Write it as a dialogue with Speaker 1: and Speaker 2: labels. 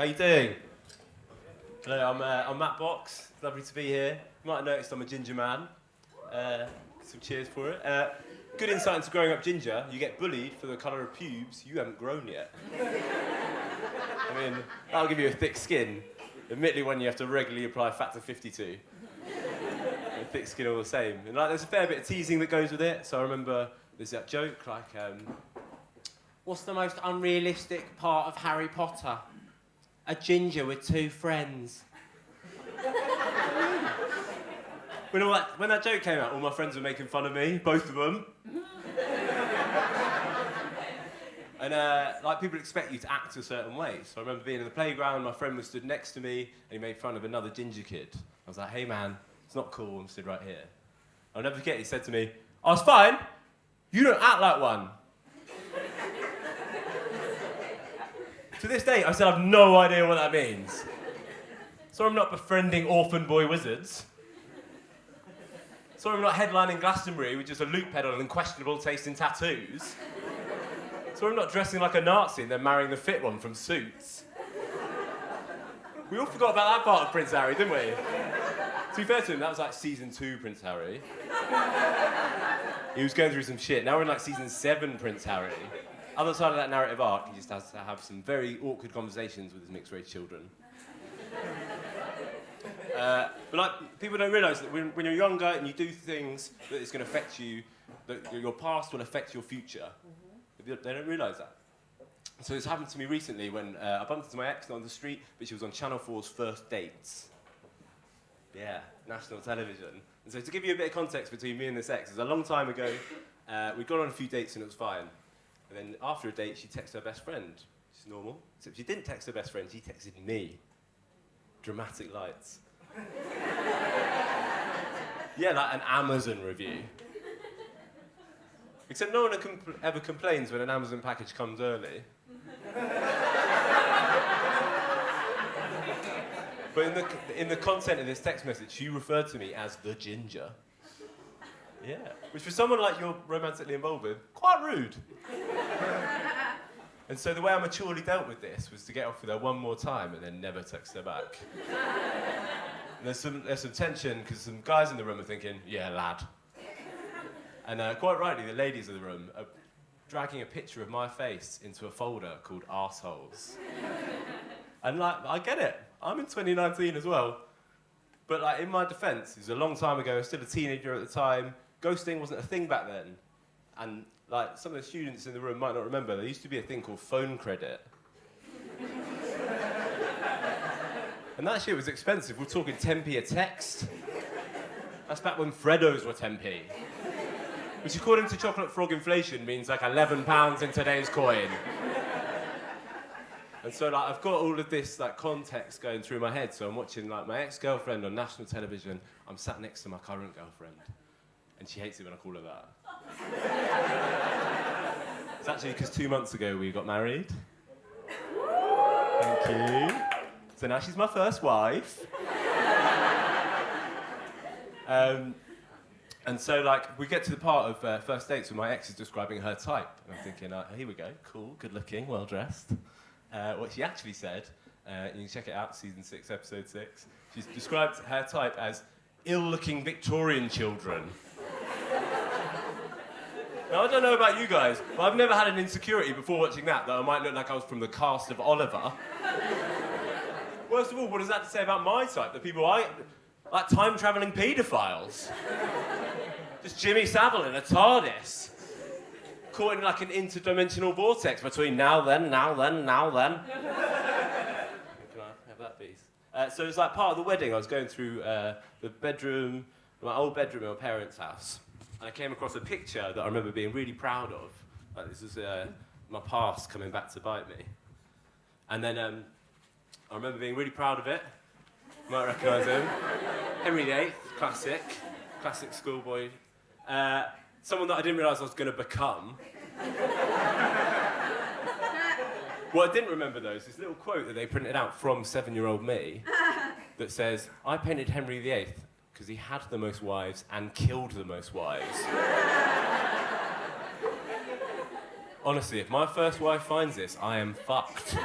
Speaker 1: you doing? Hello, I'm Matt Box. Lovely to be here. You might have noticed I'm a ginger man. Some cheers for it. Good insight into growing up ginger. You get bullied for the colour of pubes you haven't grown yet. I mean, that'll give you a thick skin. Admittedly, one you have to regularly apply factor 52. A thick skin all the same. And like, there's a fair bit of teasing that goes with it. So I remember there's that joke like, what's the most unrealistic part of Harry Potter? A ginger with two friends. When that joke came out, all my friends were making fun of me, both of them. And like people expect you to act a certain way. So I remember being in the playground, my friend was stood next to me, and he made fun of another ginger kid. I was like, hey man, it's not cool, I'm stood right here. I'll never forget, he said to me, oh, it's fine, you don't act like one. To this day, I still have no idea what that means. So I'm not befriending orphan boy wizards. So I'm not headlining Glastonbury with just a loop pedal and questionable taste in tattoos. So I'm not dressing like a Nazi and then marrying the fit one from Suits. We all forgot about that part of Prince Harry, didn't we? To be fair to him, that was like season 2 Prince Harry. He was going through some shit. Now we're in like season 7 Prince Harry. Other side of that narrative arc, he just has to have some very awkward conversations with his mixed-race children. But like, people don't realise that when you're younger and you do things that it's going to affect you, that your past will affect your future. They don't realise that. So this happened to me recently when I bumped into my ex not on the street, but she was on Channel 4's First Dates. Yeah, national television. And so to give you a bit of context between me and this ex, it was a long time ago. We'd gone on a few dates and it was fine. And then after a date, she texted her best friend. Which is normal. Except she didn't text her best friend, she texted me. Dramatic lights. Yeah, like an Amazon review. Except no one ever complains when an Amazon package comes early. But in the content of this text message, she referred to me as the ginger. Yeah, which for someone like you're romantically involved with, quite rude. And so the way I maturely dealt with this was to get off with her one more time and then never text her back. And there's some tension because some guys in the room are thinking, yeah, lad. And quite rightly, the ladies of the room are dragging a picture of my face into a folder called Arseholes. And like, I get it. I'm in 2019 as well. But like, in my defense, it was a long time ago, I was still a teenager at the time. Ghosting wasn't a thing back then. And like, some of the students in the room might not remember, there used to be a thing called phone credit. And that shit was expensive. We're talking 10p a text. That's back when Freddos were 10p. Which according to Chocolate Frog inflation means like £11 in today's coin. And so like, I've got all of this like context going through my head. So I'm watching like my ex-girlfriend on national television. I'm sat next to my current girlfriend. And she hates it when I call her that. It's actually because 2 months ago we got married. Thank you. So now she's my first wife. And so, like, we get to the part of first dates where my ex is describing her type. And I'm thinking, here we go, cool, good looking, well dressed. What she actually said, you can check it out, season 6, episode 6. She's described her type as ill-looking Victorian children. Now, I don't know about you guys, but I've never had an insecurity before watching that I might look like I was from the cast of Oliver. Worst of all, what does that say about my type? The people like time-travelling paedophiles. Just Jimmy Savile in a TARDIS. Caught in like an interdimensional vortex between now then, now then, now then. Can I have that piece? So it's like part of the wedding, I was going through the bedroom, my old bedroom in my parents' house. And I came across a picture that I remember being really proud of. Like, this was my past coming back to bite me. And then I remember being really proud of it. You might recognise him. Henry VIII, classic schoolboy. Someone that I didn't realise I was going to become. What I didn't remember though is this little quote that they printed out from 7-year-old me that says, I painted Henry VIII because he had the most wives and killed the most wives. Honestly, if my first wife finds this, I am fucked.